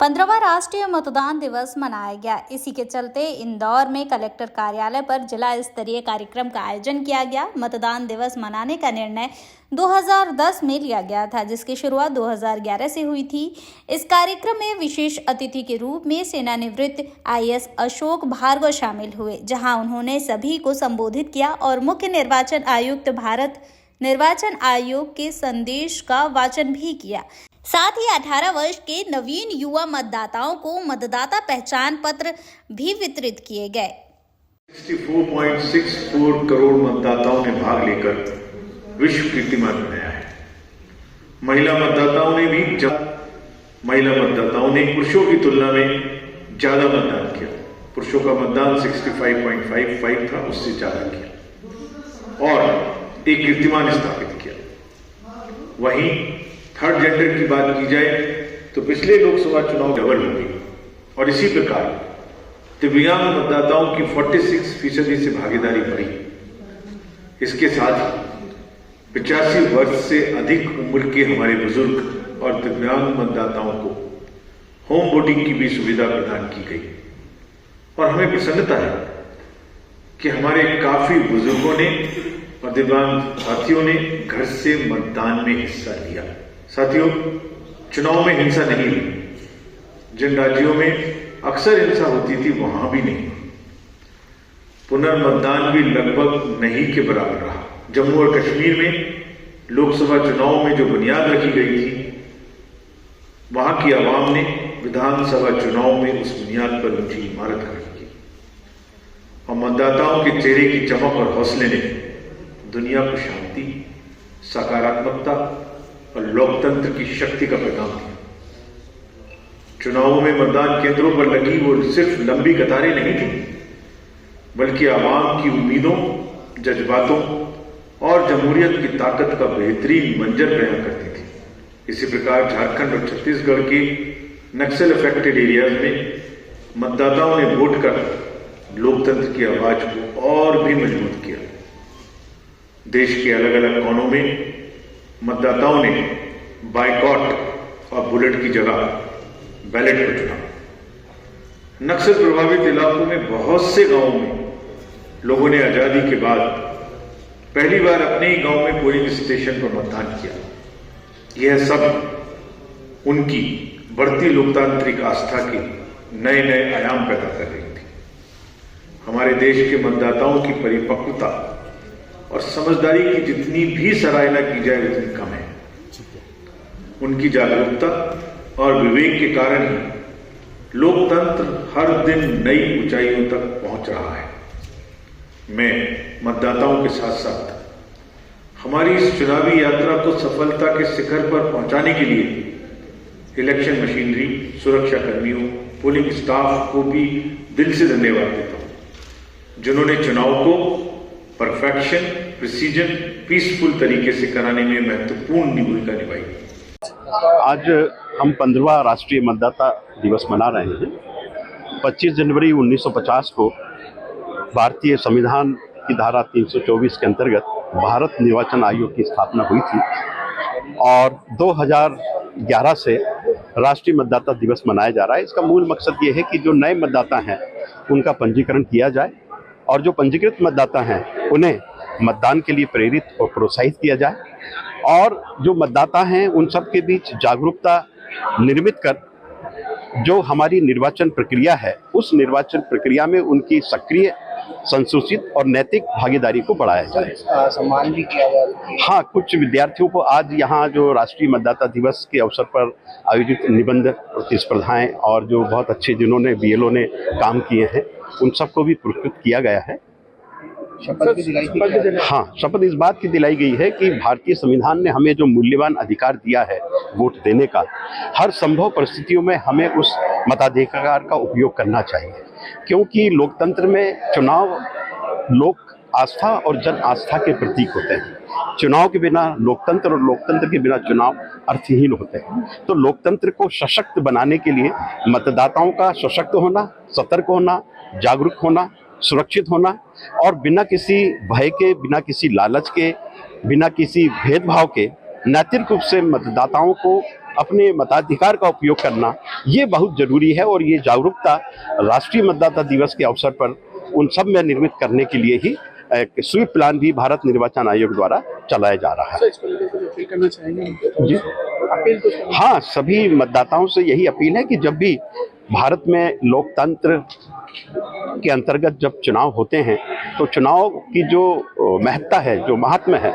15वां राष्ट्रीय मतदान दिवस मनाया गया। इसी के चलते इंदौर में कलेक्टर कार्यालय पर जिला स्तरीय कार्यक्रम का आयोजन किया गया। मतदान दिवस मनाने का निर्णय 2010 में लिया गया था, जिसकी शुरुआत 2011 से हुई थी। इस कार्यक्रम में विशेष अतिथि के रूप में सेवानिवृत्त IAS अशोक भार्गव शामिल हुए, जहां उन्होंने सभी को संबोधित किया और मुख्य निर्वाचन आयुक्त भारत निर्वाचन आयोग के संदेश का वाचन भी किया। साथ ही 18 वर्ष के नवीन युवा मतदाताओं को मतदाता पहचान पत्र भी वितरित किए गए। 64.64 करोड़ मतदाताओं ने भाग लेकर विश्व कीर्तिमान बनाया है। महिला मतदाताओं ने पुरुषों की तुलना में ज्यादा मतदान किया। पुरुषों का मतदान 65.55 था, उससे ज्यादा किया और एक कीर्तिमान स्थापित किया। वहीं थर्ड जेंडर की बात की जाए तो पिछले लोकसभा चुनाव डबल हो गई और इसी प्रकार दिव्यांग मतदाताओं की 46% से भागीदारी बढ़ी। इसके साथ 85 वर्ष से अधिक उम्र के हमारे बुजुर्ग और दिव्यांग मतदाताओं को होम वोटिंग की भी सुविधा प्रदान की गई और हमें प्रसन्नता है कि हमारे काफी बुजुर्गों ने और दिव्यांग साथियों ने घर से मतदान में हिस्सा लिया। साथियों, चुनाव में हिंसा नहीं हुई। जिन राज्यों में अक्सर हिंसा होती थी वहां भी नहीं। पुनर्मतदान भी लगभग नहीं के बराबर रहा। जम्मू और कश्मीर में लोकसभा चुनाव में जो बुनियाद रखी गई थी, वहां की आवाम ने विधानसभा चुनाव में उस बुनियाद पर ऊंची इमारत खड़ी की और मतदाताओं के चेहरे की चमक और हौसले ने दुनिया को शांति, सकारात्मकता और लोकतंत्र की शक्ति का पैगाम दिया। चुनावों में मतदान केंद्रों पर लगी वो सिर्फ लंबी कतारें नहीं थी, बल्कि आवाम की उम्मीदों, जज्बातों और जमहूरियत की ताकत का बेहतरीन मंजर बयां करती थी। इसी प्रकार झारखंड और छत्तीसगढ़ के नक्सल अफेक्टेड एरियाज में मतदाताओं ने वोट कर लोकतंत्र की आवाज को और भी मजबूत किया। देश के अलग अलग कोनों में मतदाताओं ने बाइकॉट और बुलेट की जगह बैलेट को चुना। नक्सल प्रभावित इलाकों में बहुत से गांवों में लोगों ने आजादी के बाद पहली बार अपने ही गांव में पोलिंग स्टेशन पर मतदान किया। यह सब उनकी बढ़ती लोकतांत्रिक आस्था के नए नए आयाम पैदा कर रही थी। हमारे देश के मतदाताओं की परिपक्वता और समझदारी की जितनी भी सराहना की जाए उतनी कम है। उनकी जागरूकता और विवेक के कारण ही लोकतंत्र हर दिन नई ऊंचाइयों तक पहुंच रहा है। मैं मतदाताओं के साथ साथ हमारी इस चुनावी यात्रा को सफलता के शिखर पर पहुंचाने के लिए इलेक्शन मशीनरी, सुरक्षा कर्मियों, पोलिंग स्टाफ को भी दिल से धन्यवाद देता हूं, जिन्होंने चुनाव को परफेक्शन, प्रिसीजन, पीसफुल तरीके से कराने में महत्वपूर्ण भूमिका निभाई। आज हम 15वां राष्ट्रीय मतदाता दिवस मना रहे हैं। 25 जनवरी 1950 को भारतीय संविधान की धारा 324 के अंतर्गत भारत निर्वाचन आयोग की स्थापना हुई थी और 2011 से राष्ट्रीय मतदाता दिवस मनाया जा रहा है। इसका मूल मकसद ये है कि जो नए मतदाता हैं उनका पंजीकरण किया जाए और जो पंजीकृत मतदाता हैं उन्हें मतदान के लिए प्रेरित और प्रोत्साहित किया जाए और जो मतदाता हैं उन सब के बीच जागरूकता निर्मित कर जो हमारी निर्वाचन प्रक्रिया है उस निर्वाचन प्रक्रिया में उनकी सक्रिय, संसूचित और नैतिक भागीदारी को बढ़ाया जाए। सम्मान भी किया जाए। हाँ, कुछ विद्यार्थियों को आज यहाँ जो राष्ट्रीय मतदाता दिवस के अवसर पर आयोजित निबंध प्रतिस्पर्धाएं और जो बहुत अच्छे जिन्होंने BLO ने काम किए हैं उन सबको भी पुरस्कृत किया गया है। शपथ भी दिलाई थी। हाँ, शपथ इस बात की दिलाई गई है कि भारतीय संविधान ने हमें जो मूल्यवान अधिकार दिया है वोट देने का, हर संभव परिस्थितियों में हमें उस मताधिकार का उपयोग करना चाहिए, क्योंकि लोकतंत्र में चुनाव लोक आस्था और जन आस्था के प्रतीक होते हैं। चुनाव के बिना लोकतंत्र और लोकतंत्र के बिना चुनाव अर्थहीन होते हैं। तो लोकतंत्र को सशक्त बनाने के लिए मतदाताओं का सशक्त होना, सतर्क होना, जागरूक होना, सुरक्षित होना और बिना किसी भय के, बिना किसी लालच के, बिना किसी भेदभाव के नैतिक रूप से मतदाताओं को अपने मताधिकार का उपयोग करना ये बहुत जरूरी है। और ये जागरूकता राष्ट्रीय मतदाता दिवस के अवसर पर उन सब में निर्मित करने के लिए ही एक स्वीप प्लान भी भारत निर्वाचन आयोग द्वारा चलाया जा रहा है। अपील करना चाहेंगे जी अपील तो हाँ, सभी मतदाताओं से यही अपील है कि जब भी भारत में लोकतंत्र के अंतर्गत जब चुनाव होते हैं तो चुनाव की जो महत्ता है, जो महात्म्य है,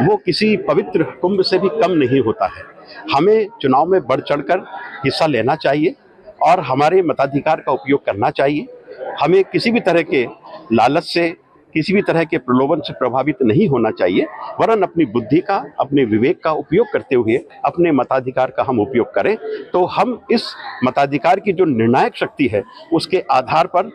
वो किसी पवित्र कुंभ से भी कम नहीं होता है। हमें चुनाव में बढ़ चढ़कर हिस्सा लेना चाहिए और हमारे मताधिकार का उपयोग करना चाहिए। हमें किसी भी तरह के लालच से, किसी भी तरह के प्रलोभन से प्रभावित नहीं होना चाहिए, वरन अपनी बुद्धि का, अपने विवेक का उपयोग करते हुए अपने मताधिकार का हम उपयोग करें तो हम इस मताधिकार की जो निर्णायक शक्ति है उसके आधार पर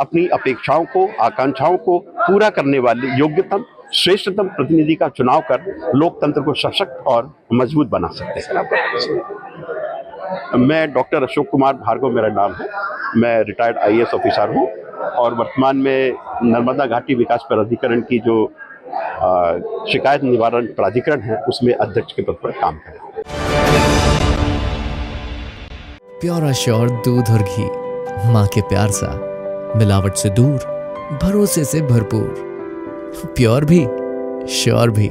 अपनी अपेक्षाओं को, आकांक्षाओं को पूरा करने वाले योग्यतम, श्रेष्ठतम प्रतिनिधि का चुनाव कर लोकतंत्र को सशक्त और मजबूत बना सकते हैं। मैं डॉक्टर अशोक कुमार भार्गव मेरा नाम है। मैं रिटायर्ड IAS ऑफिसर हूँ और वर्तमान में नर्मदा घाटी विकास प्राधिकरण की जो शिकायत निवारण प्राधिकरण है उसमें अध्यक्ष के पद पर काम कर रहा हूँ। प्योर श्योर दूध और घी, माँ के प्यार सा, मिलावट से दूर, भरोसे से भरपूर, प्योर भी श्योर भी।